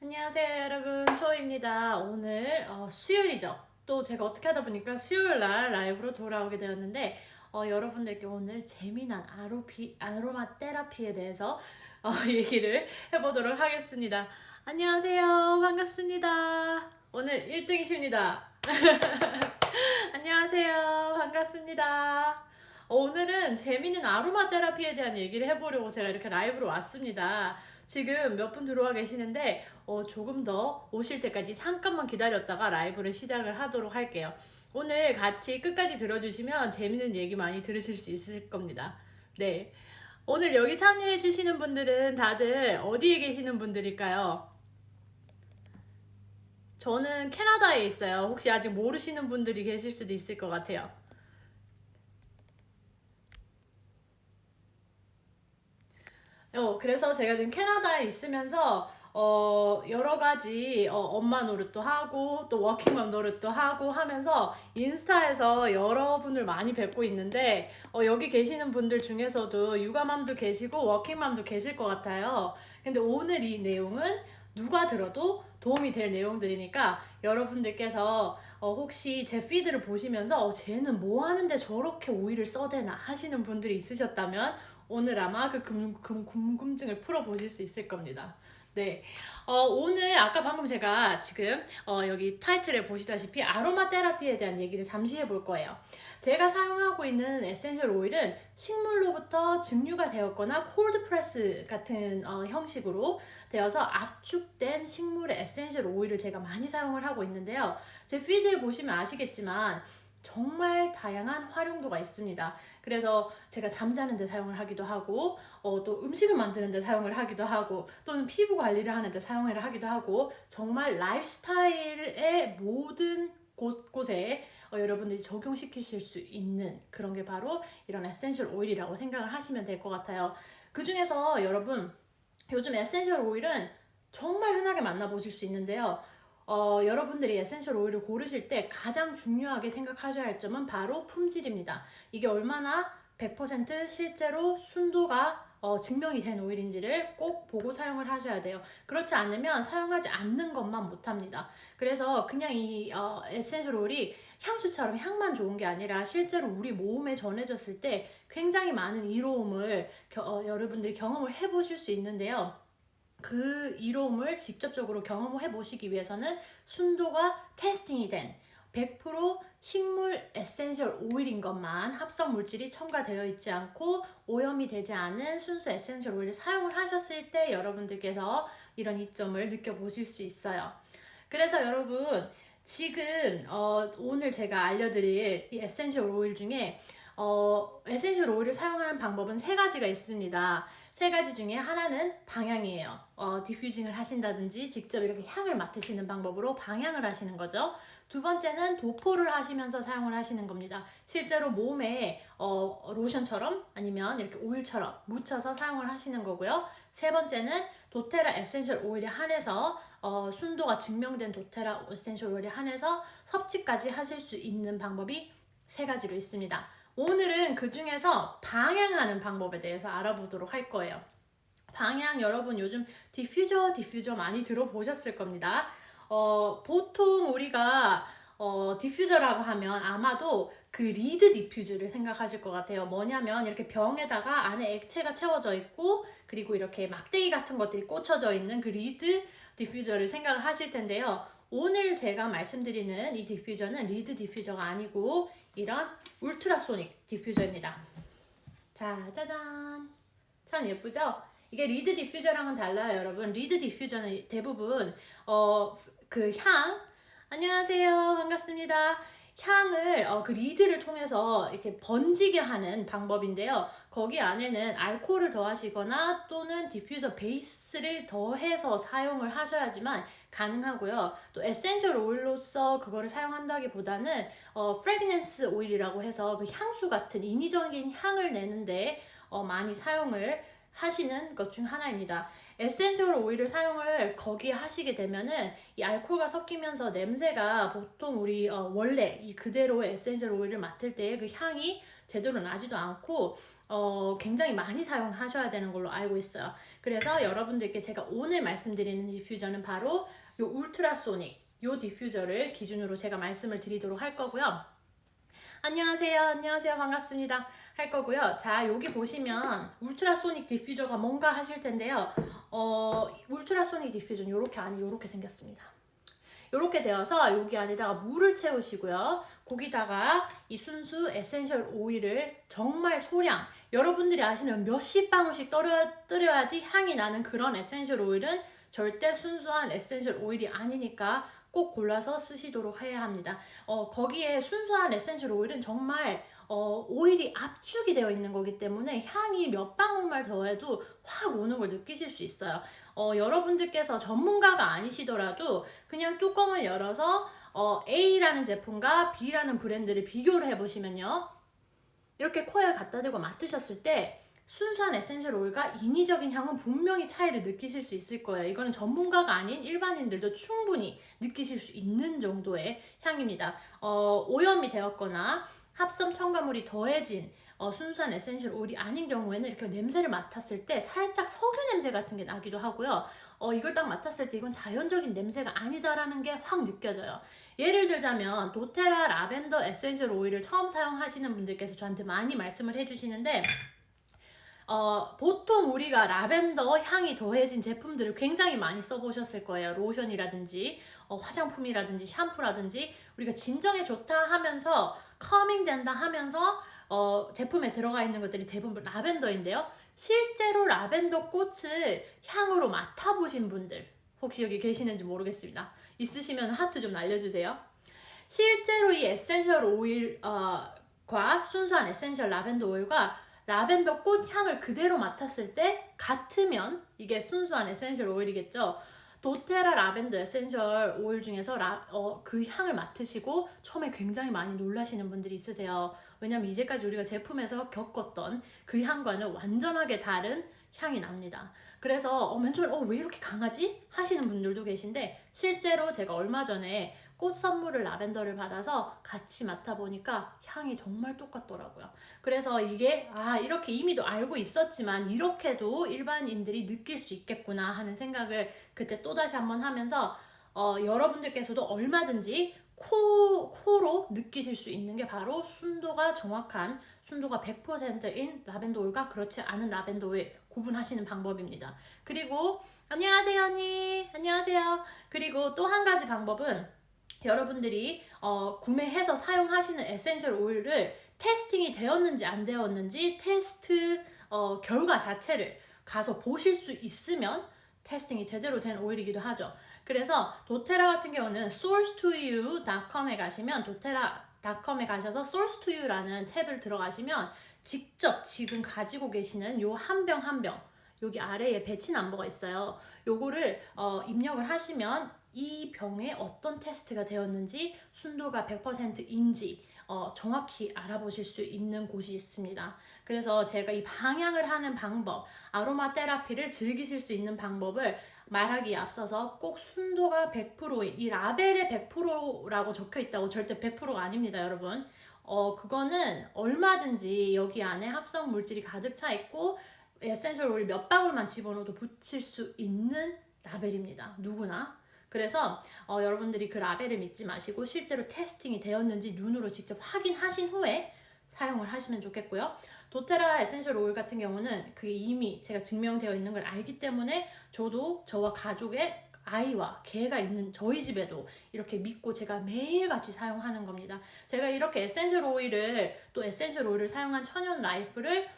안녕하세요 여러분, 초입니다. 오늘 수요일이죠. 또 제가 어떻게 하다 보니까 수요일날 라이브로 돌아오게 되었는데 여러분들께 오늘 재미난 아로마 테라피에 대해서 얘기를 해보도록 하겠습니다. 안녕하세요, 반갑습니다. 오늘 1등이십니다. 안녕하세요, 반갑습니다. 오늘은 재미있는 아로마 테라피에 대한 얘기를 해보려고 제가 이렇게 라이브로 왔습니다. 지금 몇 분 들어와 계시는데 조금 더 오실 때까지 잠깐만 기다렸다가 라이브를 시작을 하도록 할게요. 오늘 같이 끝까지 들어주시면 재밌는 얘기 많이 들으실 수 있을 겁니다. 네. 오늘 여기 참여해 주시는 분들은 다들 어디에 계시는 분들일까요? 저는 캐나다에 있어요. 혹시 아직 모르시는 분들이 계실 수도 있을 것 같아요. 그래서 제가 지금 캐나다에 있으면서 여러 가지 엄마 노릇도 하고 또 워킹맘 노릇도 하고 하면서 인스타에서 여러분을 많이 뵙고 있는데 여기 계시는 분들 중에서도 육아맘도 계시고 워킹맘도 계실 것 같아요. 근데 오늘 이 내용은 누가 들어도 도움이 될 내용들이니까 여러분들께서 혹시 제 피드를 보시면서 쟤는 뭐 하는데 저렇게 오일을 써대나 하시는 분들이 있으셨다면 오늘 아마 그 궁금증을 풀어보실 수 있을 겁니다. 네. 오늘 아까 방금 제가 지금 여기 타이틀에 보시다시피 아로마 테라피에 대한 얘기를 잠시 해볼 거예요. 제가 사용하고 있는 에센셜 오일은 식물로부터 증류가 되었거나 콜드 프레스 같은 형식으로 되어서 압축된 식물의 에센셜 오일을 제가 많이 사용을 하고 있는데요. 제 피드에 보시면 아시겠지만 정말 다양한 활용도가 있습니다. 그래서 제가 잠자는 데 사용을 하기도 하고 또 음식을 만드는 데 사용을 하기도 하고 또는 피부 관리를 하는 데 사용을 하기도 하고 정말 라이프스타일의 모든 곳곳에 여러분들이 적용시키실 수 있는 그런 게 바로 이런 에센셜 오일이라고 생각을 하시면 될 것 같아요. 그 중에서 여러분 요즘 에센셜 오일은 정말 흔하게 만나보실 수 있는데요. 여러분들이 에센셜 오일을 고르실 때 가장 중요하게 생각하셔야 할 점은 바로 품질입니다. 이게 얼마나 100% 실제로 순도가 증명이 된 오일인지를 꼭 보고 사용을 하셔야 돼요. 그렇지 않으면 사용하지 않는 것만 못합니다. 그래서 그냥 이 에센셜 오일이 향수처럼 향만 좋은 게 아니라 실제로 우리 몸에 전해졌을 때 굉장히 많은 이로움을 여러분들이 경험을 해보실 수 있는데요. 그 이로움을 직접적으로 경험해 보시기 위해서는 순도가 테스팅이 된 100% 식물 에센셜 오일인 것만 합성 물질이 첨가되어 있지 않고 오염이 되지 않은 순수 에센셜 오일을 사용을 하셨을 때 여러분들께서 이런 이점을 느껴보실 수 있어요. 그래서 여러분 지금 오늘 제가 알려드릴 이 에센셜 오일 중에 에센셜 오일을 사용하는 방법은 세 가지가 있습니다. 세 가지 중에 하나는 방향이에요. 디퓨징을 하신다든지 직접 이렇게 향을 맡으시는 방법으로 방향을 하시는 거죠. 두 번째는 도포를 하시면서 사용을 하시는 겁니다. 실제로 몸에 로션처럼 아니면 이렇게 오일처럼 묻혀서 사용을 하시는 거고요. 세 번째는 도테라 에센셜 오일에 한해서 순도가 증명된 도테라 에센셜 오일에 한해서 섭취까지 하실 수 있는 방법이 세 가지로 있습니다. 오늘은 그 중에서 방향하는 방법에 대해서 알아보도록 할 거예요. 방향 여러분 요즘 디퓨저 많이 들어보셨을 겁니다. 보통 우리가 디퓨저라고 하면 아마도 그 리드 디퓨저를 생각하실 것 같아요. 뭐냐면 이렇게 병에다가 안에 액체가 채워져 있고 그리고 이렇게 막대기 같은 것들이 꽂혀져 있는 그 리드 디퓨저를 생각을 하실 텐데요. 오늘 제가 말씀드리는 이 디퓨저는 리드 디퓨저가 아니고 이런 울트라소닉 디퓨저입니다. 자, 짜잔. 참 예쁘죠? 이게 리드 디퓨저랑은 달라요, 여러분. 리드 디퓨저는 대부분 그 향, 안녕하세요, 반갑습니다. 향을 그 리드를 통해서 이렇게 번지게 하는 방법인데요. 거기 안에는 알코올을 더하시거나 또는 디퓨저 베이스를 더해서 사용을 하셔야지만 가능하고요. 또 에센셜 오일로서 그거를 사용한다기보다는 프레그넌스 오일이라고 해서 그 향수 같은 인위적인 향을 내는데 많이 사용을 하시는 것 중 하나입니다. 에센셜 오일을 사용을 거기에 하시게 되면은 이 알코올과 섞이면서 냄새가 보통 우리 원래 이 그대로의 에센셜 오일을 맡을 때 그 향이 제대로 나지도 않고 굉장히 많이 사용하셔야 되는 걸로 알고 있어요. 그래서 여러분들께 제가 오늘 말씀드리는 디퓨저는 바로 이 울트라소닉 이 디퓨저를 기준으로 제가 말씀을 드리도록 할 거고요. 안녕하세요, 반갑습니다. 할 거고요. 자, 여기 보시면 울트라소닉 디퓨저가 뭔가 하실 텐데요. 울트라소닉 디퓨저는 이렇게 안이 이렇게 생겼습니다. 이렇게 되어서 여기 안에다가 물을 채우시고요. 거기다가 이 순수 에센셜 오일을 정말 소량, 여러분들이 아시는 몇십 방울씩 떨어야지 향이 나는 그런 에센셜 오일은 절대 순수한 에센셜 오일이 아니니까 꼭 골라서 쓰시도록 해야 합니다. 거기에 순수한 에센셜 오일은 정말 오일이 압축이 되어 있는 거기 때문에 향이 몇 방울만 더해도 확 오는 걸 느끼실 수 있어요. 여러분들께서 전문가가 아니시더라도 그냥 뚜껑을 열어서 A라는 제품과 B라는 브랜드를 비교를 해보시면요. 이렇게 코에 갖다 대고 맡으셨을 때 순수한 에센셜 오일과 인위적인 향은 분명히 차이를 느끼실 수 있을 거예요. 이거는 전문가가 아닌 일반인들도 충분히 느끼실 수 있는 정도의 향입니다. 오염이 되었거나 합성 첨가물이 더해진 순수한 에센셜 오일이 아닌 경우에는 이렇게 냄새를 맡았을 때 살짝 석유 냄새 같은 게 나기도 하고요. 이걸 딱 맡았을 때 이건 자연적인 냄새가 아니다라는 게 확 느껴져요. 예를 들자면 도테라 라벤더 에센셜 오일을 처음 사용하시는 분들께서 저한테 많이 말씀을 해주시는데 보통 우리가 라벤더 향이 더해진 제품들을 굉장히 많이 써보셨을 거예요. 로션이라든지 화장품이라든지 샴푸라든지 우리가 진정에 좋다 하면서 커밍 된다 하면서 제품에 들어가 있는 것들이 대부분 라벤더인데요. 실제로 라벤더 꽃을 향으로 맡아보신 분들 혹시 여기 계시는지 모르겠습니다. 있으시면 하트 좀 날려주세요. 실제로 이 에센셜 오일과 순수한 에센셜 라벤더 오일과 라벤더 꽃 향을 그대로 맡았을 때 같으면 이게 순수한 에센셜 오일이겠죠. 도테라 라벤더 에센셜 오일 중에서 그 향을 맡으시고 처음에 굉장히 많이 놀라시는 분들이 있으세요. 왜냐면 이제까지 우리가 제품에서 겪었던 그 향과는 완전하게 다른 향이 납니다. 그래서 맨 처음에 왜 이렇게 강하지? 하시는 분들도 계신데 실제로 제가 얼마 전에 꽃 선물을 라벤더를 받아서 같이 맡아보니까 향이 정말 똑같더라고요. 그래서 이게 이렇게 이미도 알고 있었지만 이렇게도 일반인들이 느낄 수 있겠구나 하는 생각을 그때 또다시 한번 하면서 여러분들께서도 얼마든지 코로 느끼실 수 있는 게 바로 순도가 정확한 순도가 100%인 라벤더 오일과 그렇지 않은 라벤더 오일 구분하시는 방법입니다. 그리고 안녕하세요 언니 안녕하세요. 그리고 또 한 가지 방법은 여러분들이 구매해서 사용하시는 에센셜 오일을 테스팅이 되었는지 안 되었는지 테스트 결과 자체를 가서 보실 수 있으면 테스팅이 제대로 된 오일이기도 하죠. 그래서 도테라 같은 경우는 source2you.com에 가시면 도테라.com에 가셔서 source2you라는 탭을 들어가시면 직접 지금 가지고 계시는 요 한 병 한 병 여기 아래에 배치 넘버가 있어요. 요거를 입력을 하시면 이 병에 어떤 테스트가 되었는지 순도가 100%인지 정확히 알아보실 수 있는 곳이 있습니다. 그래서 제가 이 방향을 하는 방법, 아로마 테라피를 즐기실 수 있는 방법을 말하기에 앞서서 꼭 순도가 100%인 이 라벨에 100%라고 적혀 있다고 절대 100%가 아닙니다, 여러분. 그거는 얼마든지 여기 안에 합성 물질이 가득 차 있고 에센셜 오일 몇 방울만 집어넣어도 붙일 수 있는 라벨입니다. 누구나. 그래서 여러분들이 그 라벨을 믿지 마시고 실제로 테스팅이 되었는지 눈으로 직접 확인하신 후에 사용을 하시면 좋겠고요. 도테라 에센셜 오일 같은 경우는 그게 이미 제가 증명되어 있는 걸 알기 때문에 저도 저와 가족의 아이와 개가 있는 저희 집에도 이렇게 믿고 제가 매일같이 사용하는 겁니다. 제가 이렇게 에센셜 오일을 사용한 천연 라이프를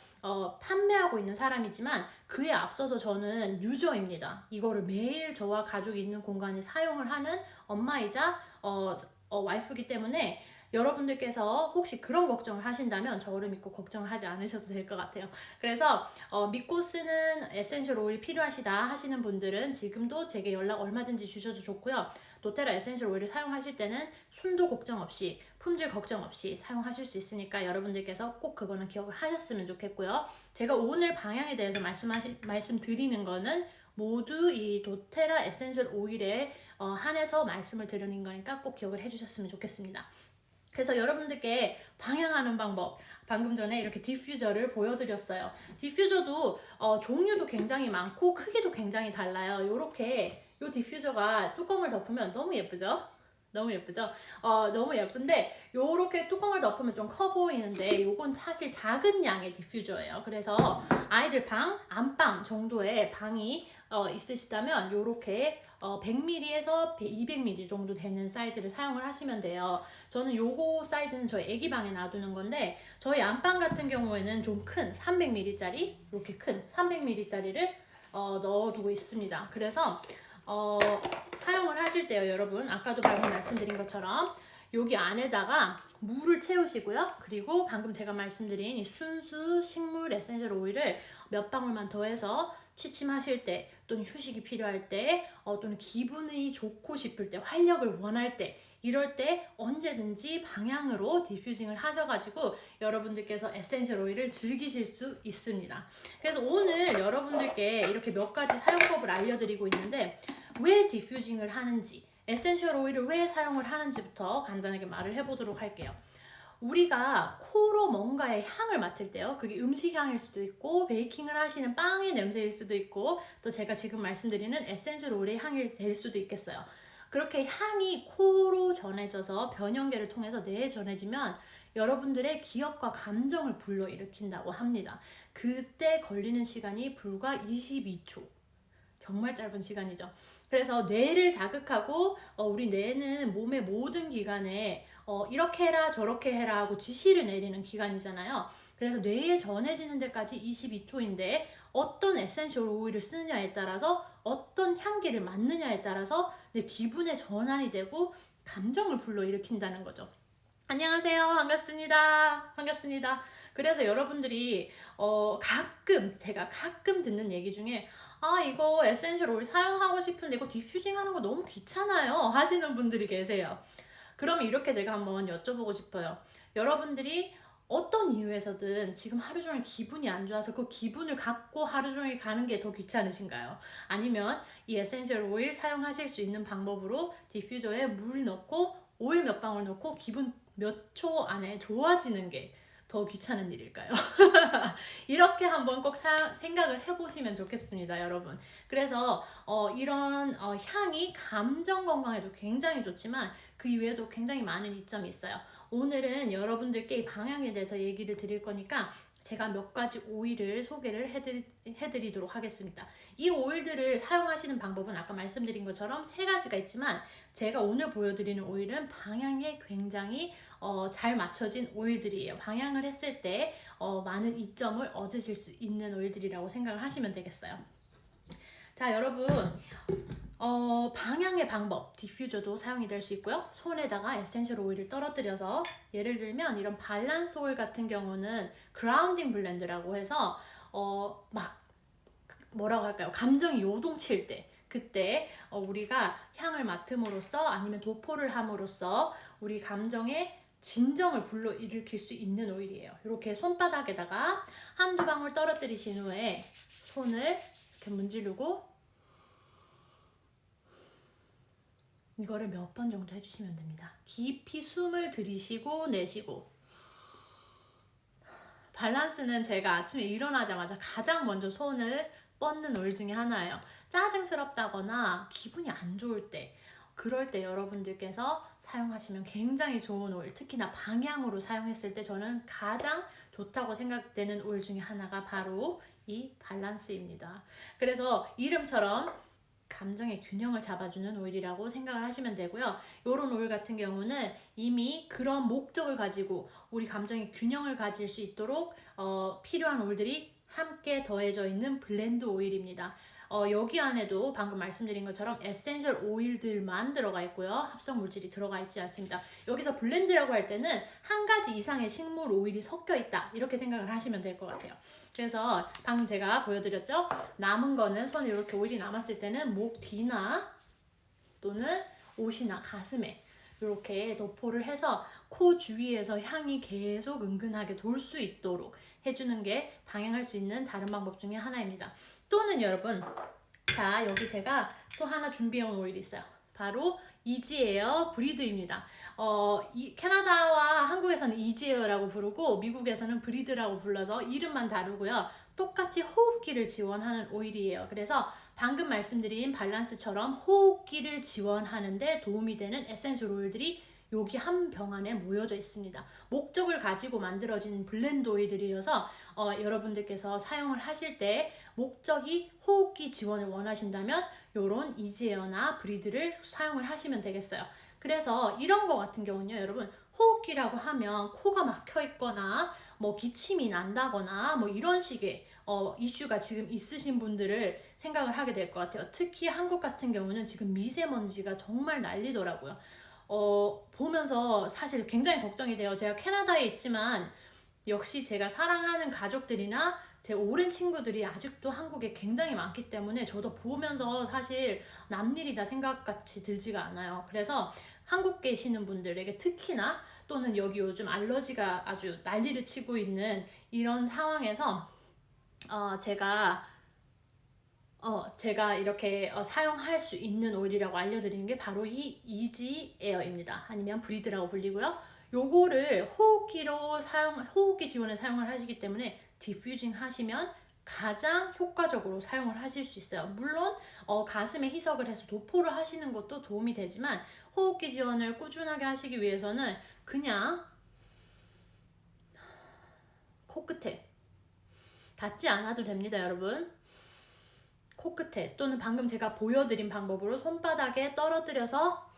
판매하고 있는 사람이지만 그에 앞서서 저는 유저입니다. 이거를 매일 저와 가족이 있는 공간에 사용을 하는 엄마이자 와이프이기 때문에 여러분들께서 혹시 그런 걱정을 하신다면 저를 믿고 걱정을 하지 않으셔도 될 것 같아요. 그래서 믿고 쓰는 에센셜 오일이 필요하시다 하시는 분들은 지금도 제게 연락 얼마든지 주셔도 좋고요. 도테라 에센셜 오일을 사용하실 때는 순도 걱정 없이 품질 걱정 없이 사용하실 수 있으니까 여러분들께서 꼭 그거는 기억을 하셨으면 좋겠고요. 제가 오늘 방향에 대해서 말씀드리는 거는 모두 이 도테라 에센셜 오일에 한해서 말씀을 드리는 거니까 꼭 기억을 해주셨으면 좋겠습니다. 그래서 여러분들께 방향하는 방법, 방금 전에 이렇게 디퓨저를 보여드렸어요. 디퓨저도 종류도 굉장히 많고 크기도 굉장히 달라요. 요렇게 요 디퓨저가 뚜껑을 덮으면 너무 예쁘죠? 너무 예쁘죠? 너무 예쁜데 요렇게 뚜껑을 덮으면 좀 커 보이는데 요건 사실 작은 양의 디퓨저예요. 그래서 아이들 방, 안방 정도의 방이 있으시다면 요렇게 100ml에서 200ml 정도 되는 사이즈를 사용을 하시면 돼요. 저는 요거 사이즈는 저희 애기 방에 놔두는 건데 저희 안방 같은 경우에는 좀 큰 300ml짜리 이렇게 큰 300ml짜리를 넣어두고 있습니다. 그래서 사용을 하실 때요 여러분 아까도 방금 말씀드린 것처럼 여기 안에다가 물을 채우시고요. 그리고 방금 제가 말씀드린 이 순수 식물 에센셜 오일을 몇 방울만 더해서 취침하실 때 또는 휴식이 필요할 때 또는 기분이 좋고 싶을 때 활력을 원할 때 이럴 때 언제든지 방향으로 디퓨징을 하셔가지고 여러분들께서 에센셜 오일을 즐기실 수 있습니다. 그래서 오늘 여러분들께 이렇게 몇 가지 사용법을 알려드리고 있는데 왜 디퓨징을 하는지 에센셜 오일을 왜 사용을 하는지부터 간단하게 말을 해보도록 할게요. 우리가 코로 뭔가의 향을 맡을 때요. 그게 음식 향일 수도 있고 베이킹을 하시는 빵의 냄새일 수도 있고 또 제가 지금 말씀드리는 에센셜 오일의 향이 될 수도 있겠어요. 그렇게 향이 코로 전해져서 변형계를 통해서 뇌에 전해지면 여러분들의 기억과 감정을 불러일으킨다고 합니다. 그때 걸리는 시간이 불과 22초. 정말 짧은 시간이죠. 그래서 뇌를 자극하고 우리 뇌는 몸의 모든 기관에 이렇게 해라 저렇게 해라 하고 지시를 내리는 기관이잖아요. 그래서 뇌에 전해지는 데까지 22초인데 어떤 에센셜 오일을 쓰느냐에 따라서 어떤 향기를 맡느냐에 따라서 내 기분의 전환이 되고 감정을 불러일으킨다는 거죠. 안녕하세요. 반갑습니다. 반갑습니다. 그래서 여러분들이 제가 가끔 듣는 얘기 중에 이거 에센셜 오일 사용하고 싶은데 이거 디퓨징 하는 거 너무 귀찮아요 하시는 분들이 계세요. 그럼 이렇게 제가 한번 여쭤보고 싶어요. 여러분들이 어떤 이유에서든 지금 하루 종일 기분이 안 좋아서 그 기분을 갖고 하루 종일 가는 게 더 귀찮으신가요? 아니면 이 에센셜 오일 사용하실 수 있는 방법으로 디퓨저에 물 넣고 오일 몇 방울 넣고 기분 몇 초 안에 좋아지는 게 더 귀찮은 일일까요? 이렇게 한번 꼭 생각을 해보시면 좋겠습니다, 여러분. 그래서 이런 향이 감정 건강에도 굉장히 좋지만 그 이외에도 굉장히 많은 이점이 있어요. 오늘은 여러분들께 이 방향에 대해서 얘기를 드릴 거니까 제가 몇 가지 오일을 소개를 해드리도록 하겠습니다. 이 오일들을 사용하시는 방법은 아까 말씀드린 것처럼 세 가지가 있지만 제가 오늘 보여드리는 오일은 방향에 굉장히 잘 맞춰진 오일들이에요. 방향을 했을 때 많은 이점을 얻으실 수 있는 오일들이라고 생각을 하시면 되겠어요. 자, 여러분 방향의 방법, 디퓨저도 사용이 될 수 있고요. 손에다가 에센셜 오일을 떨어뜨려서 예를 들면 이런 밸런스 오일 같은 경우는 그라운딩 블렌드라고 해서 막 뭐라고 할까요? 감정이 요동칠 때 그때 우리가 향을 맡음으로써 아니면 도포를 함으로써 우리 감정에 진정을 불러일으킬 수 있는 오일이에요. 이렇게 손바닥에다가 한두 방울 떨어뜨리신 후에 손을 이렇게 문지르고 이거를 몇 번 정도 해주시면 됩니다. 깊이 숨을 들이쉬고 내쉬고. 밸런스는 제가 아침에 일어나자마자 가장 먼저 손을 뻗는 오일 중에 하나예요. 짜증스럽다거나 기분이 안 좋을 때 그럴 때 여러분들께서 사용하시면 굉장히 좋은 오일, 특히나 방향으로 사용했을 때 저는 가장 좋다고 생각되는 오일 중에 하나가 바로 이 밸런스입니다. 그래서 이름처럼 감정의 균형을 잡아주는 오일이라고 생각을 하시면 되고요. 이런 오일 같은 경우는 이미 그런 목적을 가지고 우리 감정의 균형을 가질 수 있도록 필요한 오일들이 함께 더해져 있는 블렌드 오일입니다. 여기 안에도 방금 말씀드린 것처럼 에센셜 오일들만 들어가 있고요. 합성 물질이 들어가 있지 않습니다. 여기서 블렌드라고 할 때는 한 가지 이상의 식물 오일이 섞여 있다 이렇게 생각을 하시면 될 것 같아요. 그래서 방금 제가 보여드렸죠? 남은 거는 손에 이렇게 오일이 남았을 때는 목 뒤나 또는 옷이나 가슴에 이렇게 도포를 해서 코 주위에서 향이 계속 은근하게 돌 수 있도록 해주는 게 방향할 수 있는 다른 방법 중에 하나입니다. 또는 여러분, 자 여기 제가 또 하나 준비해온 오일이 있어요. 바로 이지에어 브리드입니다. 이 캐나다와 한국에서는 이지에어라고 부르고 미국에서는 브리드라고 불러서 이름만 다르고요. 똑같이 호흡기를 지원하는 오일이에요. 그래서 방금 말씀드린 밸런스처럼 호흡기를 지원하는데 도움이 되는 에센셜 오일들이 여기 한 병 안에 모여져 있습니다. 목적을 가지고 만들어진 블렌드 오일들이어서 여러분들께서 사용을 하실 때 목적이 호흡기 지원을 원하신다면 요런 이지에어나 브리드를 사용을 하시면 되겠어요. 그래서 이런 거 같은 경우는요, 여러분, 호흡기라고 하면 코가 막혀 있거나 뭐 기침이 난다거나 뭐 이런 식의 이슈가 지금 있으신 분들을 생각을 하게 될 것 같아요. 특히 한국 같은 경우는 지금 미세먼지가 정말 난리더라고요. 보면서 사실 굉장히 걱정이 돼요. 제가 캐나다에 있지만 역시 제가 사랑하는 가족들이나 제 오랜 친구들이 아직도 한국에 굉장히 많기 때문에 저도 보면서 사실 남일이다 생각같이 들지가 않아요. 그래서 한국 계시는 분들에게 특히나 또는 여기 요즘 알러지가 아주 난리를 치고 있는 이런 상황에서 제가 이렇게 사용할 수 있는 오일이라고 알려드리는 게 바로 이 이지 에어입니다. 아니면 브리드라고 불리고요. 요거를 호흡기 지원에 사용을 하시기 때문에 디퓨징 하시면 가장 효과적으로 사용을 하실 수 있어요. 물론 가슴에 희석을 해서 도포를 하시는 것도 도움이 되지만 호흡기 지원을 꾸준하게 하시기 위해서는 그냥 코끝에 닿지 않아도 됩니다, 여러분. 코끝에 또는 방금 제가 보여드린 방법으로 손바닥에 떨어뜨려서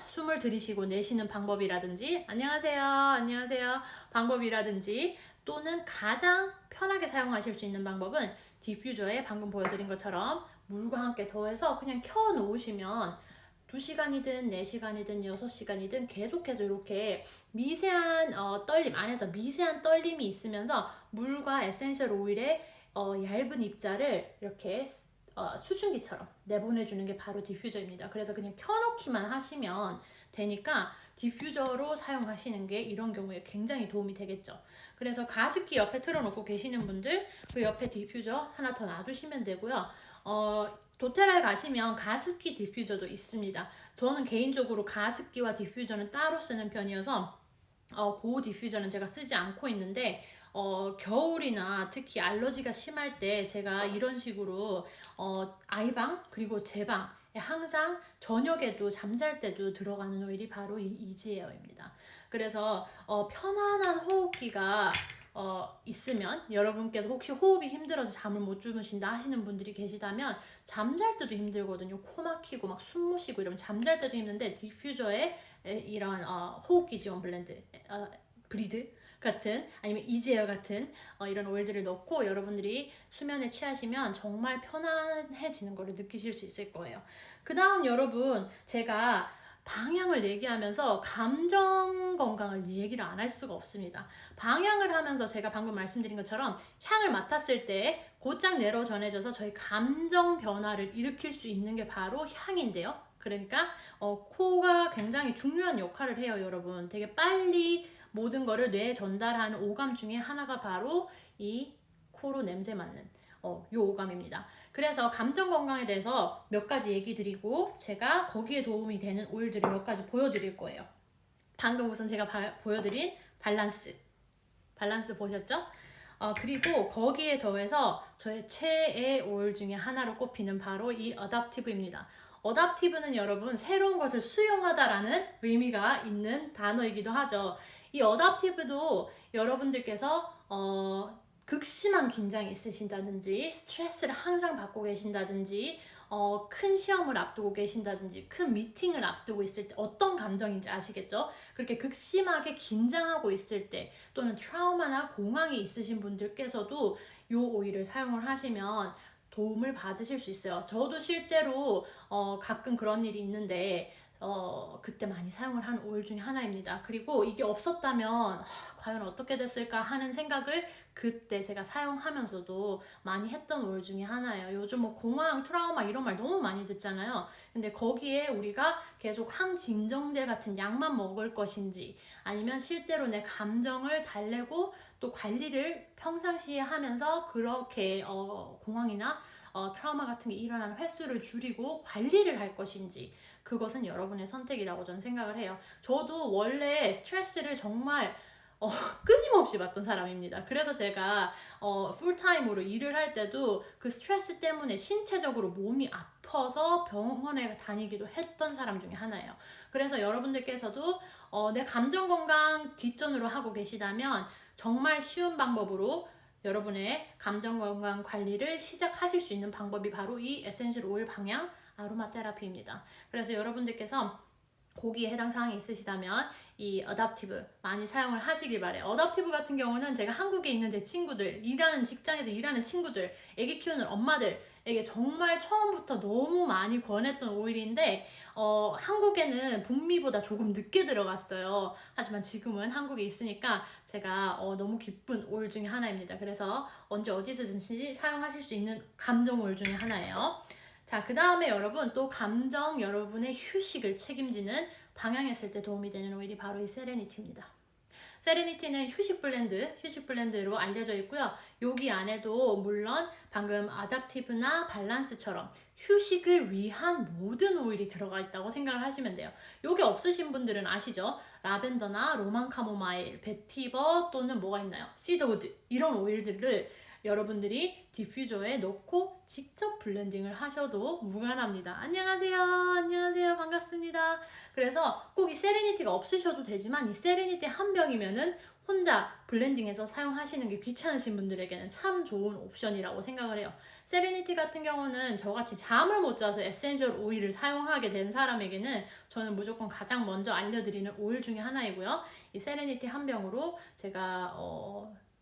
숨을 들이쉬고 내쉬는 방법이라든지 안녕하세요 방법이라든지 또는 가장 편하게 사용하실 수 있는 방법은 디퓨저에 방금 보여드린 것처럼 물과 함께 더해서 그냥 켜 놓으시면 2시간이든 4시간이든 6시간이든 계속해서 이렇게 미세한 떨림 안에서 미세한 떨림이 있으면서 물과 에센셜 오일의 얇은 입자를 이렇게 수증기처럼 내보내주는 게 바로 디퓨저입니다. 그래서 그냥 켜놓기만 하시면 되니까 디퓨저로 사용하시는 게 이런 경우에 굉장히 도움이 되겠죠. 그래서 가습기 옆에 틀어놓고 계시는 분들 그 옆에 디퓨저 하나 더 놔두시면 되고요. 도테라에 가시면 가습기 디퓨저도 있습니다. 저는 개인적으로 가습기와 디퓨저는 따로 쓰는 편이어서 그 디퓨저는 제가 쓰지 않고 있는데 겨울이나 특히 알러지가 심할 때 제가 이런 식으로 아이방 그리고 제 방에 항상 저녁에도 잠잘 때도 들어가는 오일이 바로 이 이지에어입니다. 그래서 편안한 호흡기가 있으면 여러분께서 혹시 호흡이 힘들어서 잠을 못 주무신다 하시는 분들이 계시다면 잠잘 때도 힘들거든요. 코 막히고 막 숨 못 쉬고 이러면 잠잘 때도 힘든데 디퓨저에 이런 호흡기 지원 블렌드 브리드 같은 아니면 이지에어 같은 이런 오일들을 넣고 여러분들이 수면에 취하시면 정말 편안해지는 걸 느끼실 수 있을 거예요. 그 다음 여러분 제가 방향을 얘기하면서 감정 건강을 얘기를 안 할 수가 없습니다. 방향을 하면서 제가 방금 말씀드린 것처럼 향을 맡았을 때 곧장 내로 전해져서 저희 감정 변화를 일으킬 수 있는 게 바로 향인데요. 그러니까 코가 굉장히 중요한 역할을 해요, 여러분. 되게 빨리 모든 거를 뇌에 전달하는 오감 중에 하나가 바로 이 코로 냄새 맡는 요 오감입니다. 그래서 감정 건강에 대해서 몇 가지 얘기 드리고 제가 거기에 도움이 되는 오일들을 몇 가지 보여드릴 거예요. 방금 우선 제가 보여드린 밸런스 보셨죠? 그리고 거기에 더해서 저의 최애 오일 중에 하나로 꼽히는 바로 이 어답티브입니다. 어답티브는 여러분 새로운 것을 수용하다라는 의미가 있는 단어이기도 하죠. 이 어답티브도 여러분들께서 극심한 긴장이 있으신다든지 스트레스를 항상 받고 계신다든지 큰 시험을 앞두고 계신다든지 큰 미팅을 앞두고 있을 때 어떤 감정인지 아시겠죠? 그렇게 극심하게 긴장하고 있을 때 또는 트라우마나 공황이 있으신 분들께서도 이 오일을 사용을 하시면 도움을 받으실 수 있어요. 저도 실제로 가끔 그런 일이 있는데 그때 많이 사용을 한 오일 중에 하나입니다. 그리고 이게 없었다면 과연 어떻게 됐을까 하는 생각을 그때 제가 사용하면서도 많이 했던 오일 중에 하나예요. 요즘 뭐 공황, 트라우마 이런 말 너무 많이 듣잖아요. 근데 거기에 우리가 계속 항진정제 같은 약만 먹을 것인지 아니면 실제로 내 감정을 달래고 또 관리를 평상시에 하면서 그렇게 공황이나 트라우마 같은 게 일어나는 횟수를 줄이고 관리를 할 것인지, 그것은 여러분의 선택이라고 저는 생각을 해요. 저도 원래 스트레스를 정말 끊임없이 받던 사람입니다. 그래서 제가 풀타임으로 일을 할 때도 그 스트레스 때문에 신체적으로 몸이 아파서 병원에 다니기도 했던 사람 중에 하나예요. 그래서 여러분들께서도 내 감정 건강 뒷전으로 하고 계시다면 정말 쉬운 방법으로 여러분의 감정 건강 관리를 시작하실 수 있는 방법이 바로 이 에센셜 오일 방향 아로마 테라피입니다. 그래서 여러분들께서 거기에 해당 사항이 있으시다면 이 어답티브 많이 사용을 하시길 바래요. 어답티브 같은 경우는 제가 한국에 있는 제 친구들, 일하는 직장에서 일하는 친구들, 애기 키우는 엄마들에게 정말 처음부터 너무 많이 권했던 오일인데 한국에는 북미보다 조금 늦게 들어갔어요. 하지만 지금은 한국에 있으니까 제가 너무 기쁜 오일 중에 하나입니다. 그래서 언제 어디서든지 사용하실 수 있는 감정 오일 중에 하나예요. 자, 그 다음에 여러분 또 감정 여러분의 휴식을 책임지는 방향했을 때 도움이 되는 오일이 바로 이 세레니티입니다. 세레니티는 휴식 블렌드로 알려져 있고요. 여기 안에도 물론 방금 아답티브나 밸런스처럼 휴식을 위한 모든 오일이 들어가 있다고 생각을 하시면 돼요. 여기 없으신 분들은 아시죠? 라벤더나 로만 카모마일, 베티버 또는 뭐가 있나요? 시드우드 이런 오일들을 여러분들이 디퓨저에 넣고 직접 블렌딩을 하셔도 무관합니다. 안녕하세요. 반갑습니다. 그래서 꼭 이 세레니티가 없으셔도 되지만 이 세레니티 한 병이면은 혼자 블렌딩해서 사용하시는 게 귀찮으신 분들에게는 참 좋은 옵션이라고 생각을 해요. 세레니티 같은 경우는 저같이 잠을 못 자서 에센셜 오일을 사용하게 된 사람에게는 저는 무조건 가장 먼저 알려드리는 오일 중에 하나이고요. 이 세레니티 한 병으로 제가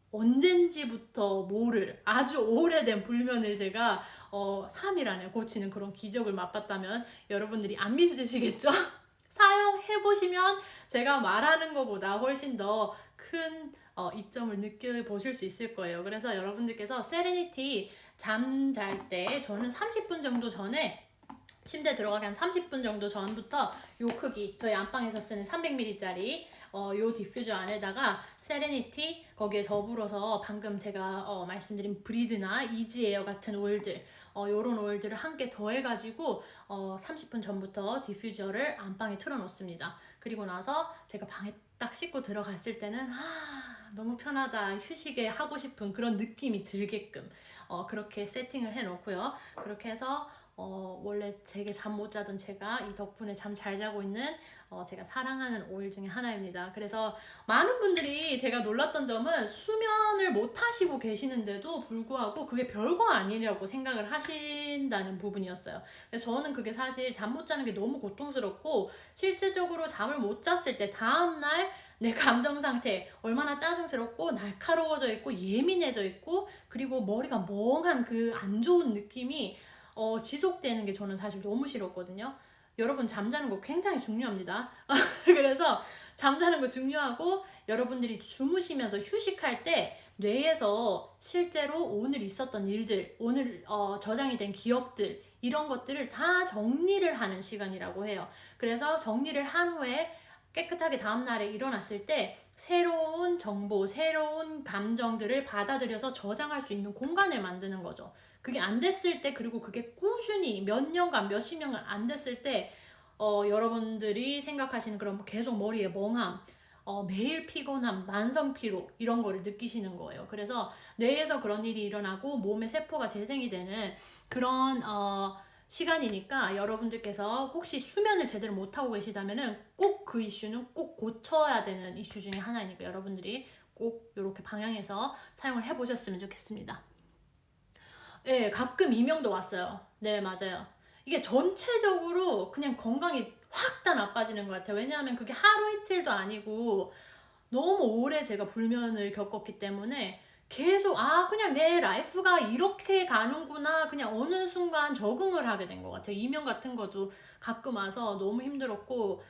언젠지부터 모를 아주 오래된 불면을 제가 3일 안에 고치는 그런 기적을 맛봤다면 여러분들이 안 믿으시겠죠? 사용해보시면 제가 말하는 것보다 훨씬 더 큰 이점을 느껴보실 수 있을 거예요. 그래서 여러분들께서 세레니티 잠잘 때 저는 30분 정도 전에 침대 들어가기 한 30분 정도 전부터 요 크기 저희 안방에서 쓰는 300ml짜리 요 디퓨저 안에다가 세레니티 거기에 더불어서 방금 제가 말씀드린 브리드나 이지에어 같은 오일들 요런 오일들을 함께 더해가지고 30분 전부터 디퓨저를 안방에 틀어놓습니다. 그리고 나서 제가 방에 딱 씻고 들어갔을 때는 너무 편하다 휴식에 하고 싶은 그런 느낌이 들게끔 그렇게 세팅을 해놓고요. 그렇게 해서 원래 되게 잠 못 자던 제가 이 덕분에 잠 잘 자고 있는 제가 사랑하는 오일 중에 하나입니다. 그래서 많은 분들이 제가 놀랐던 점은 수면을 못 하시고 계시는데도 불구하고 그게 별거 아니라고 생각을 하신다는 부분이었어요. 그래서 저는 그게 사실 잠 못 자는 게 너무 고통스럽고 실질적으로 잠을 못 잤을 때 다음날 내 감정 상태 얼마나 짜증스럽고 날카로워져 있고 예민해져 있고 그리고 머리가 멍한 그 안 좋은 느낌이 지속되는 게 저는 사실 너무 싫었거든요. 여러분 잠자는 거 굉장히 중요합니다. 그래서 잠자는 거 중요하고 여러분들이 주무시면서 휴식할 때 뇌에서 실제로 오늘 있었던 일들, 오늘 저장이 된 기억들 이런 것들을 다 정리를 하는 시간이라고 해요. 그래서 정리를 한 후에 깨끗하게 다음날에 일어났을 때 새로운 정보, 새로운 감정들을 받아들여서 저장할 수 있는 공간을 만드는 거죠. 그게 안 됐을 때 그리고 그게 꾸준히 몇 년간 몇십 년간 안 됐을 때 여러분들이 생각하시는 그런 계속 머리에 멍함 매일 피곤함, 만성 피로 이런 거를 느끼시는 거예요. 그래서 뇌에서 그런 일이 일어나고 몸의 세포가 재생이 되는 그런 시간이니까 여러분들께서 혹시 수면을 제대로 못하고 계시다면은 꼭 그 이슈는 꼭 고쳐야 되는 이슈 중에 하나이니까 여러분들이 꼭 이렇게 방향에서 사용을 해보셨으면 좋겠습니다. 네, 가끔 이명도 왔어요. 네, 맞아요. 이게 전체적으로 그냥 건강이 확 다 나빠지는 것 같아요. 왜냐하면 그게 하루 이틀도 아니고 너무 오래 제가 불면을 겪었기 때문에 계속 그냥 내 라이프가 이렇게 가는구나 그냥 어느 순간 적응을 하게 된 것 같아요. 이명 같은 것도 가끔 와서 너무 힘들었고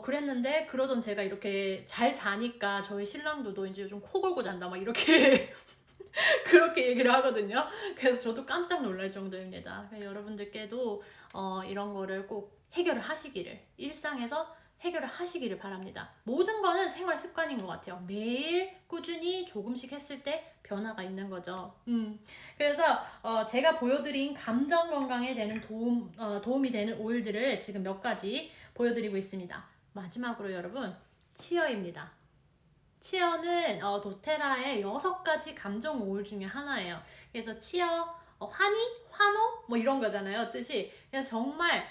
그랬는데 그러던 제가 이렇게 잘 자니까 저희 신랑도 너 이제 요즘 코 골고 잔다 막 이렇게 그렇게 얘기를 하거든요. 그래서 저도 깜짝 놀랄 정도입니다. 여러분들께도 이런 거를 꼭 해결을 하시기를 일상에서 해결을 하시기를 바랍니다. 모든 거는 생활 습관인 것 같아요. 매일 꾸준히 조금씩 했을 때 변화가 있는 거죠. 그래서 제가 보여드린 감정 건강에 되는 도움이 되는 오일들을 지금 몇 가지 보여드리고 있습니다. 마지막으로 여러분, 치어입니다. 치어는 도테라의 6가지 감정 오일 중에 하나예요. 그래서 치어, 환희, 환호 뭐 이런 거잖아요, 뜻이. 그래서 정말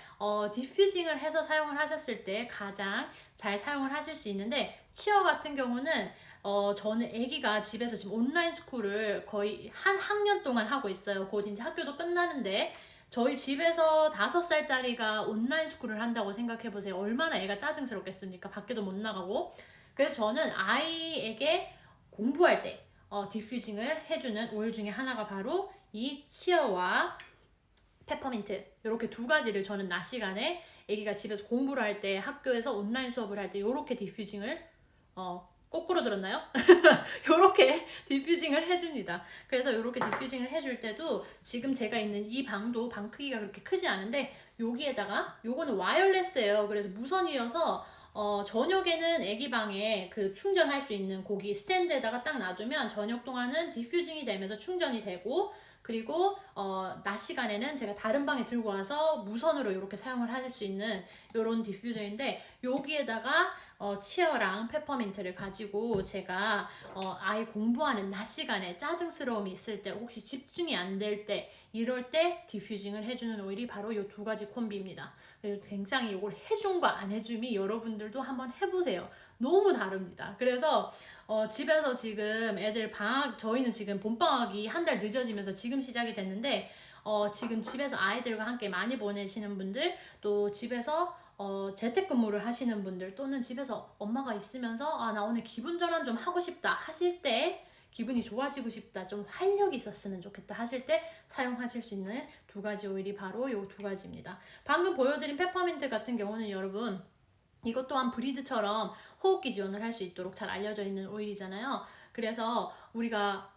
디퓨징을 해서 사용을 하셨을 때 가장 잘 사용을 하실 수 있는데, 치어 같은 경우는 저는 아기가 집에서 지금 온라인 스쿨을 거의 한 학년 동안 하고 있어요. 곧 이제 학교도 끝나는데, 저희 집에서 5살짜리가 온라인 스쿨을 한다고 생각해 보세요. 얼마나 애가 짜증스럽겠습니까? 밖에도 못 나가고. 그래서 저는 아이에게 공부할 때 디퓨징을 해주는 오일 중에 하나가 바로 이 치어와 페퍼민트, 이렇게 2가지를 저는 낮 시간에 아기가 집에서 공부를 할 때, 학교에서 온라인 수업을 할 때 이렇게 디퓨징을 거꾸로 들었나요? 이렇게 디퓨징을 해줍니다. 그래서 이렇게 디퓨징을 해줄 때도 지금 제가 있는 이 방도 방 크기가 그렇게 크지 않은데, 여기에다가 요거는 와이어레스예요. 그래서 무선이어서 저녁에는 아기 방에 그 충전할 수 있는 고기 스탠드에다가 딱 놔두면 저녁 동안은 디퓨징이 되면서 충전이 되고, 그리고 낮 시간에는 제가 다른 방에 들고 와서 무선으로 이렇게 사용을 하실 수 있는 이런 디퓨저인데, 여기에다가 치어랑 페퍼민트를 가지고 제가 아이 공부하는 낮 시간에 짜증스러움이 있을 때, 혹시 집중이 안 될 때, 이럴 때 디퓨징을 해주는 오일이 바로 이 2가지 콤비입니다. 굉장히 이걸 해줌과 안 해줌이 여러분들도 한번 해보세요. 너무 다릅니다. 그래서 집에서 지금 애들 저희는 지금 봄방학이 한 달 늦어지면서 지금 시작이 됐는데, 지금 집에서 아이들과 함께 많이 보내시는 분들, 또 집에서 재택근무를 하시는 분들, 또는 집에서 엄마가 있으면서 나 오늘 기분 전환 좀 하고 싶다 하실 때, 기분이 좋아지고 싶다, 좀 활력이 있었으면 좋겠다 하실 때 사용하실 수 있는 2가지 오일이 바로 이 2가지입니다. 방금 보여드린 페퍼민트 같은 경우는 여러분, 이것 또한 브리드처럼 호흡기 지원을 할 수 있도록 잘 알려져 있는 오일이잖아요. 그래서 우리가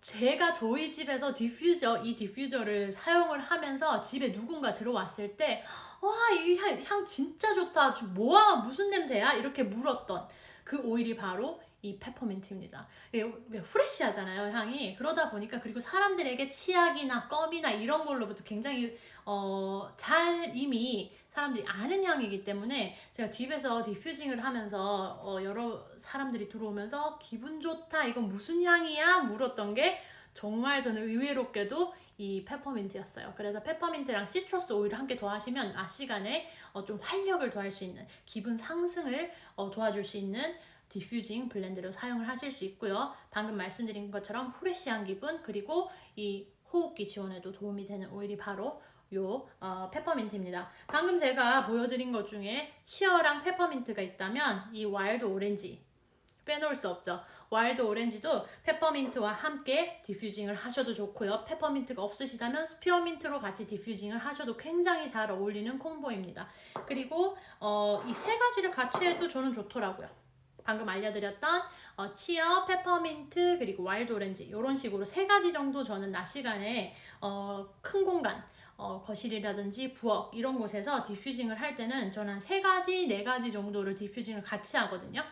제가 저희 집에서 이 디퓨저를 사용을 하면서 집에 누군가 들어왔을 때, 와, 이 향 진짜 좋다, 뭐야, 무슨 냄새야? 이렇게 물었던 그 오일이 바로 이 페퍼민트입니다. 이게 프레시하잖아요, 향이. 그러다 보니까, 그리고 사람들에게 치약이나 껌이나 이런 걸로부터 굉장히 잘 이미 사람들이 아는 향이기 때문에, 제가 집에서 디퓨징을 하면서 여러 사람들이 들어오면서 기분 좋다, 이건 무슨 향이야? 물었던 게 정말 저는 의외롭게도 이 페퍼민트였어요. 그래서 페퍼민트랑 시트러스 오일을 함께 더하시면 낮 시간에 좀 활력을 더할 수 있는, 기분 상승을 도와줄 수 있는 디퓨징 블렌드로 사용을 하실 수 있고요. 방금 말씀드린 것처럼 프레시한 기분, 그리고 이 호흡기 지원에도 도움이 되는 오일이 바로 요 페퍼민트입니다. 방금 제가 보여드린 것 중에 치어랑 페퍼민트가 있다면, 이 와일드 오렌지 빼놓을 수 없죠. 와일드 오렌지도 페퍼민트와 함께 디퓨징을 하셔도 좋고요. 페퍼민트가 없으시다면 스피어민트로 같이 디퓨징을 하셔도 굉장히 잘 어울리는 콤보입니다. 그리고 이 3가지를 같이 해도 저는 좋더라고요. 방금 알려드렸던 치어, 페퍼민트, 그리고 와일드 오렌지, 이런 식으로 3가지 정도 저는 낮 시간에 큰 공간, 거실이라든지 부엌 이런 곳에서 디퓨징을 할 때는 저는 한 3가지, 4가지 정도를 디퓨징을 같이 하거든요.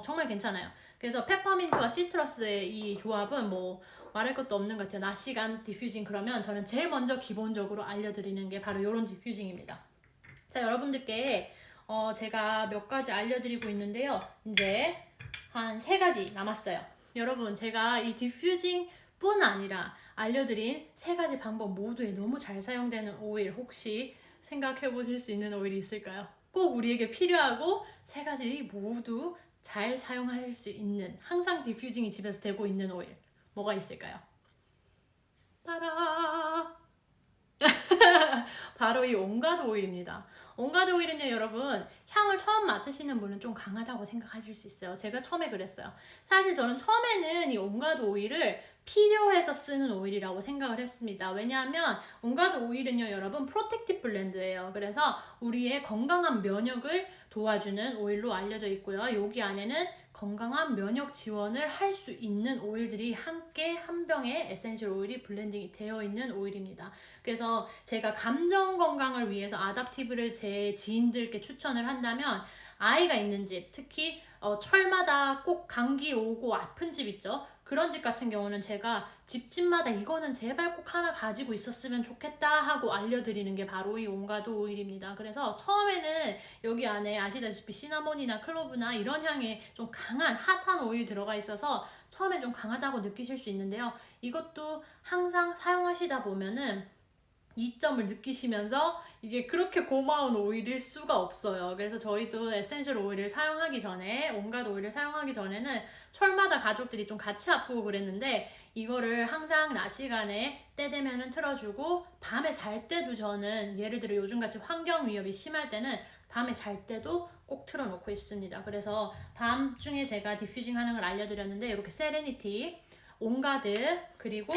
정말 괜찮아요. 그래서 페퍼민트와 시트러스의 이 조합은 뭐 말할 것도 없는 것 같아요. 낮 시간 디퓨징, 그러면 저는 제일 먼저 기본적으로 알려드리는 게 바로 이런 디퓨징입니다. 자, 여러분들께 제가 몇 가지 알려드리고 있는데요. 이제 한 3가지 남았어요. 여러분, 제가 이 디퓨징 뿐 아니라 알려드린 3가지 방법 모두에 너무 잘 사용되는 오일, 혹시 생각해 보실 수 있는 오일이 있을까요? 꼭 우리에게 필요하고 3가지 모두 잘 사용할 수 있는, 항상 디퓨징이 집에서 되고 있는 오일, 뭐가 있을까요? 따라! 바로 이 온가드 오일입니다. 온가드 오일은요, 여러분, 향을 처음 맡으시는 분은 좀 강하다고 생각하실 수 있어요. 제가 처음에 그랬어요. 사실 저는 처음에는 이 온가드 오일을 필요해서 쓰는 오일이라고 생각을 했습니다. 왜냐하면 온가드 오일은요, 여러분 프로텍티브 블렌드예요. 그래서 우리의 건강한 면역을 도와주는 오일로 알려져 있고요. 여기 안에는 건강한 면역 지원을 할 수 있는 오일들이 함께 한 병의 에센셜 오일이 블렌딩이 되어 있는 오일입니다. 그래서 제가 감정 건강을 위해서 아답티브를 제 지인들께 추천을 한다면 아이가 있는 집, 특히 철마다 꼭 감기 오고 아픈 집 있죠. 그런 집 같은 경우는 제가 집집마다 이거는 제발 꼭 하나 가지고 있었으면 좋겠다 하고 알려드리는 게 바로 이 온가드 오일입니다. 그래서 처음에는 여기 안에 아시다시피 시나몬이나 클로브나 이런 향에 좀 강한 핫한 오일이 들어가 있어서 처음에 좀 강하다고 느끼실 수 있는데요. 이것도 항상 사용하시다 보면은 이점을 느끼시면서 이게 그렇게 고마운 오일일 수가 없어요. 그래서 저희도 에센셜 오일을 사용하기 전에, 온가드 오일을 사용하기 전에는 철마다 가족들이 좀 같이 아프고 그랬는데 이거를 항상 낮 시간에 때 되면은 틀어주고 밤에 잘 때도 저는 예를 들어 요즘같이 환경 위협이 심할 때는 밤에 잘 때도 꼭 틀어놓고 있습니다. 그래서 밤중에 제가 디퓨징 하는 걸 알려드렸는데 이렇게 세레니티, 온가드, 그리고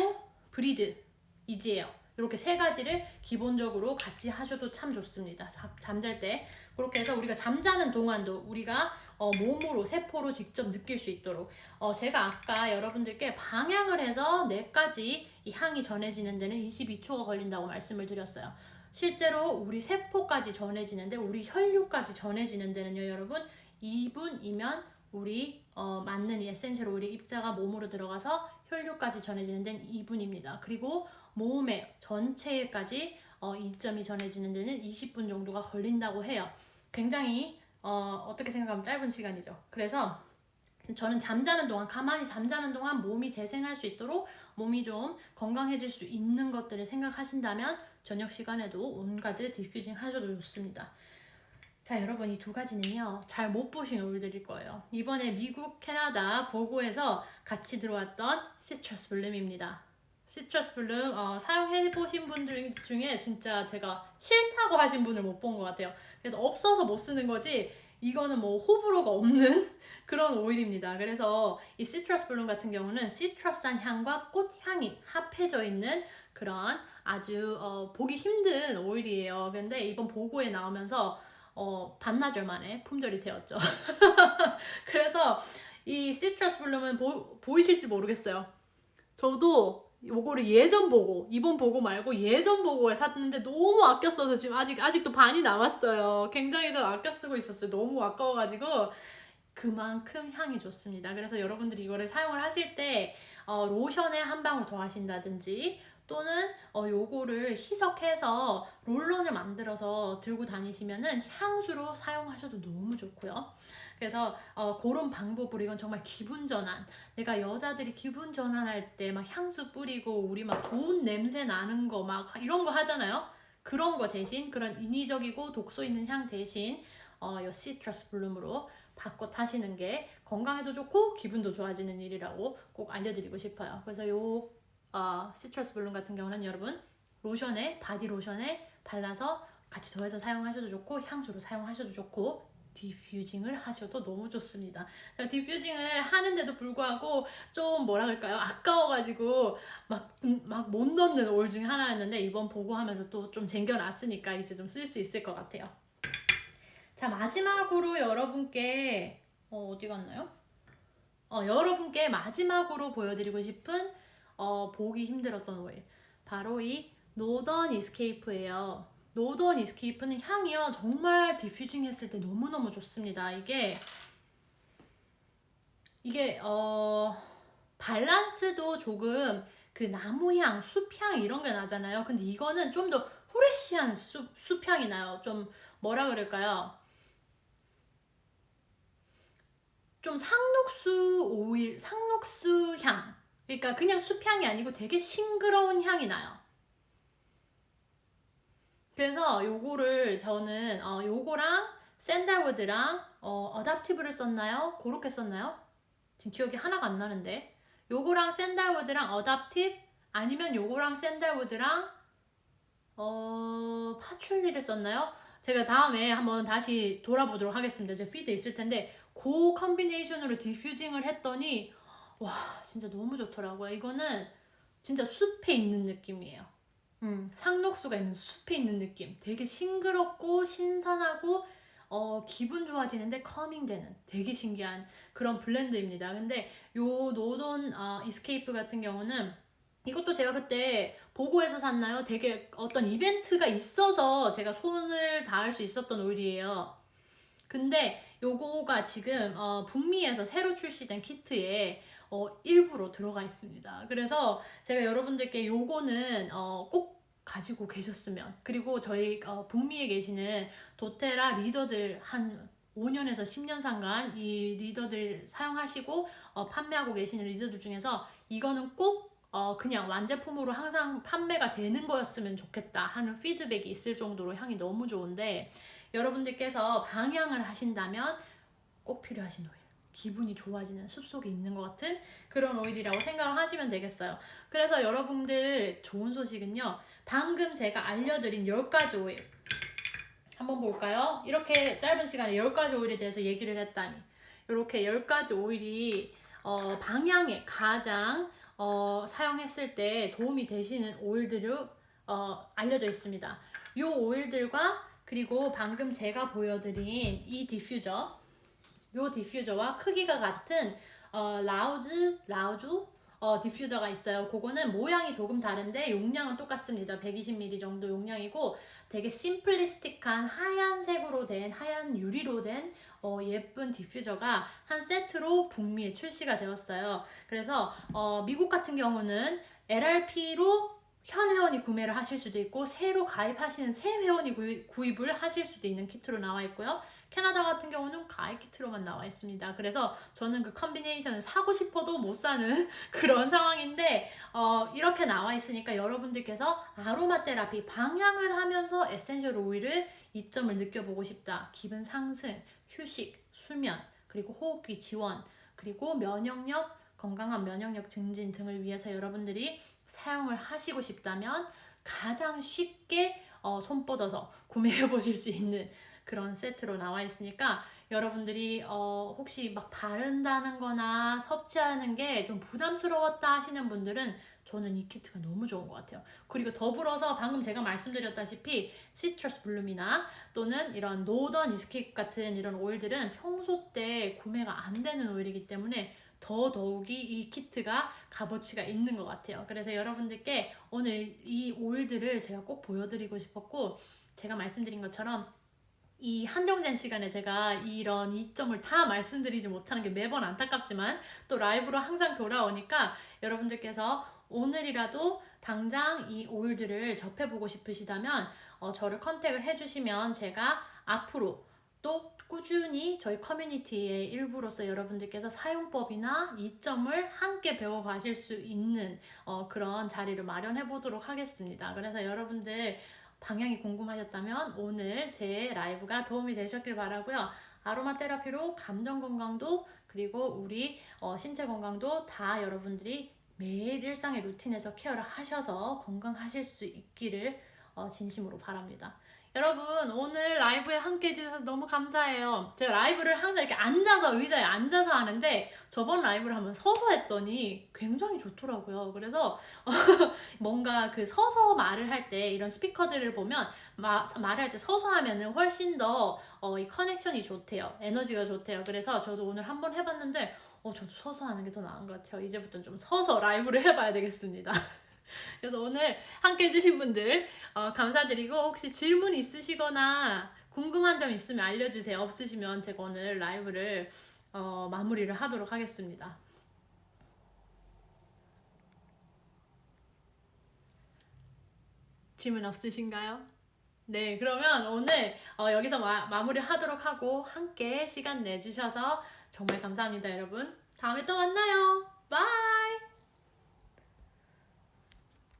브리드, 이지예요. 이렇게 세 가지를 기본적으로 같이 하셔도 참 좋습니다. 잠잘 때. 그렇게 해서 우리가 잠자는 동안도 우리가 몸으로, 세포로 직접 느낄 수 있도록 제가 아까 여러분들께 방향을 해서 뇌까지 이 향이 전해지는 데는 22초가 걸린다고 말씀을 드렸어요. 실제로 우리 세포까지 전해지는데 우리 혈류까지 전해지는 데는요, 여러분 2분이면 우리 맞는 이 에센셜 오일의 입자가 몸으로 들어가서 혈류까지 전해지는 데는 2분입니다. 그리고 몸의 전체까지 이점이 전해지는 데는 20분 정도가 걸린다고 해요. 굉장히 어떻게 생각하면 짧은 시간이죠. 그래서 저는 잠자는 동안, 가만히 잠자는 동안 몸이 재생할 수 있도록 몸이 좀 건강해질 수 있는 것들을 생각하신다면 저녁 시간에도 온가드 디퓨징 하셔도 좋습니다. 자, 여러분 이 두 가지는요 잘 못 보신 오일들일 거예요. 이번에 미국, 캐나다 보고에서 같이 들어왔던 시트러스 블룸입니다. 시트러스 블룸 사용해보신 분들 중에 진짜 제가 싫다고 하신 분을 못 본 것 같아요. 그래서 없어서 못 쓰는 거지 이거는 뭐 호불호가 없는 그런 오일입니다. 그래서 이 시트러스 블룸 같은 경우는 시트러스한 향과 꽃향이 합해져 있는 그런 아주 보기 힘든 오일이에요. 근데 이번 보고에 나오면서 반나절 만에 품절이 되었죠. 그래서 이 시트러스 블룸은 보이실지 모르겠어요. 저도 요거를 예전 보고, 이번 보고 말고 예전 보고에 샀는데 너무 아껴 써서 지금 아직도 반이 남았어요. 굉장히 저 아껴 쓰고 있었어요. 너무 아까워가지고 그만큼 향이 좋습니다. 그래서 여러분들이 이거를 사용을 하실 때 로션에 한 방울 더 하신다든지 또는 요거를 희석해서 롤런을 만들어서 들고 다니시면은 향수로 사용하셔도 너무 좋고요. 그래서 그런 방법으로 이건 정말 기분 전환. 내가 여자들이 기분 전환할 때 막 향수 뿌리고 우리 막 좋은 냄새 나는 거 막 이런 거 하잖아요. 그런 거 대신 그런 인위적이고 독소 있는 향 대신 이 시트러스 블룸으로 바꿔 타시는 게 건강에도 좋고 기분도 좋아지는 일이라고 꼭 알려드리고 싶어요. 그래서 요 시트러스 블룸 같은 경우는 여러분 로션에 바디 로션에 발라서 같이 더해서 사용하셔도 좋고 향수로 사용하셔도 좋고 디퓨징을 하셔도 너무 좋습니다. 디퓨징을 하는데도 불구하고 좀 뭐라 그럴까요? 아까워가지고 막 못 넣는 오일 중에 하나였는데 이번 보고하면서 또 좀 쟁겨놨으니까 이제 좀 쓸 수 있을 것 같아요. 자, 마지막으로 여러분께 어디 갔나요? 여러분께 마지막으로 보여드리고 싶은 보기 힘들었던 오일 바로 이 노던 이스케이프예요. 노던 이스케이프는 향이요 정말 디퓨징 했을 때 너무너무 좋습니다. 이게 밸런스도 조금 그 나무향, 숲향 이런 게 나잖아요. 근데 이거는 좀 더 후레쉬한 숲향이 나요. 좀 뭐라 그럴까요? 좀 상록수 오일, 상록수 향. 그러니까 그냥 숲향이 아니고 되게 싱그러운 향이 나요. 그래서 요거를 저는 요거랑 샌달우드랑 어답티브를 썼나요? 그렇게 썼나요? 지금 기억이 하나가 안 나는데 요거랑 샌달우드랑 어답티브 아니면 요거랑 샌달우드랑 파출리를 썼나요? 제가 다음에 한번 다시 돌아보도록 하겠습니다. 제 피드 있을 텐데 그 컨비네이션으로 디퓨징을 했더니 와, 진짜 너무 좋더라고요. 이거는 진짜 숲에 있는 느낌이에요. 상록수가 있는 숲에 있는 느낌. 되게 싱그럽고 신선하고 기분 좋아지는데 커밍되는 되게 신기한 그런 블렌드입니다. 근데 요 노던 이스케이프 같은 경우는 이것도 제가 그때 보고해서 샀나요? 되게 어떤 이벤트가 있어서 제가 손을 닿을 수 있었던 오일이에요. 근데 요거가 지금 북미에서 새로 출시된 키트에 일부러 들어가 있습니다. 그래서 제가 여러분들께 요거는 꼭 가지고 계셨으면, 그리고 저희 북미에 계시는 도테라 리더들 한 5년에서 10년 상간 이 리더들 사용하시고 판매하고 계시는 리더들 중에서 이거는 꼭 그냥 완제품으로 항상 판매가 되는 거였으면 좋겠다 하는 피드백이 있을 정도로 향이 너무 좋은데, 여러분들께서 방향을 하신다면 꼭 필요하신 오일, 기분이 좋아지는 숲속에 있는 것 같은 그런 오일이라고 생각을 하시면 되겠어요. 그래서 여러분들 좋은 소식은요, 방금 제가 알려드린 10가지 오일 한번 볼까요? 이렇게 짧은 시간에 10가지 오일에 대해서 얘기를 했다니, 이렇게 10가지 오일이 방향에 가장 사용했을 때 도움이 되시는 오일들을 알려져 있습니다. 이 오일들과 그리고 방금 제가 보여드린 이 디퓨저, 요 디퓨저와 크기가 같은 라우주 디퓨저가 있어요. 그거는 모양이 조금 다른데 용량은 똑같습니다. 120ml 정도 용량이고 되게 심플리스틱한 하얀색으로 된, 하얀 유리로 된 예쁜 디퓨저가 한 세트로 북미에 출시가 되었어요. 그래서 미국 같은 경우는 LRP로 현 회원이 구매를 하실 수도 있고 새로 가입하시는 새 회원이 구입을 하실 수도 있는 키트로 나와 있고요. 캐나다 같은 경우는 가입 키트로만 나와 있습니다. 그래서 저는 그 컨비네이션을 사고 싶어도 못 사는 그런 상황인데 이렇게 나와 있으니까 여러분들께서 아로마 테라피 방향을 하면서 에센셜 오일을 이점을 느껴보고 싶다. 기분 상승, 휴식, 수면, 그리고 호흡기 지원, 그리고 면역력, 건강한 면역력 증진 등을 위해서 여러분들이 사용을 하시고 싶다면 가장 쉽게 손 뻗어서 구매해 보실 수 있는 그런 세트로 나와 있으니까 여러분들이 혹시 막 바른다는 거나 섭취하는 게 좀 부담스러웠다 하시는 분들은 저는 이 키트가 너무 좋은 것 같아요. 그리고 더불어서 방금 제가 말씀드렸다시피 시트러스 블룸이나 또는 이런 노던 이스케이프 같은 이런 오일들은 평소 때 구매가 안 되는 오일이기 때문에 더더욱이 이 키트가 값어치가 있는 것 같아요. 그래서 여러분들께 오늘 이 오일들을 제가 꼭 보여드리고 싶었고, 제가 말씀드린 것처럼 이 한정된 시간에 제가 이런 이점을 다 말씀드리지 못하는 게 매번 안타깝지만 또 라이브로 항상 돌아오니까 여러분들께서 오늘이라도 당장 이 오일들을 접해보고 싶으시다면 저를 컨택을 해주시면 제가 앞으로 또 꾸준히 저희 커뮤니티의 일부로서 여러분들께서 사용법이나 이점을 함께 배워가실 수 있는 그런 자리를 마련해 보도록 하겠습니다. 그래서 여러분들 방향이 궁금하셨다면 오늘 제 라이브가 도움이 되셨길 바라고요. 아로마 테라피로 감정 건강도 그리고 우리 신체 건강도 다 여러분들이 매일 일상의 루틴에서 케어를 하셔서 건강하실 수 있기를 진심으로 바랍니다. 여러분 오늘 라이브에 함께 해주셔서 너무 감사해요. 제가 라이브를 항상 이렇게 앉아서 의자에 앉아서 하는데 저번 라이브를 한번 서서 했더니 굉장히 좋더라고요. 그래서 뭔가 그 서서 말을 할 때 이런 스피커들을 보면 말을 할 때 서서 하면은 훨씬 더 이 커넥션이 좋대요. 에너지가 좋대요. 그래서 저도 오늘 한번 해봤는데 저도 서서 하는 게 더 나은 것 같아요. 이제부터는 좀 서서 라이브를 해봐야 되겠습니다. 그래서 오늘 함께 해주신 분들 감사드리고, 혹시 질문 있으시거나 궁금한 점 있으면 알려주세요. 없으시면 제가 오늘 라이브를 마무리를 하도록 하겠습니다. 질문 없으신가요? 네, 그러면 오늘 여기서 마무리 하도록 하고 함께 시간 내주셔서 정말 감사합니다, 여러분. 다음에 또 만나요. 바이!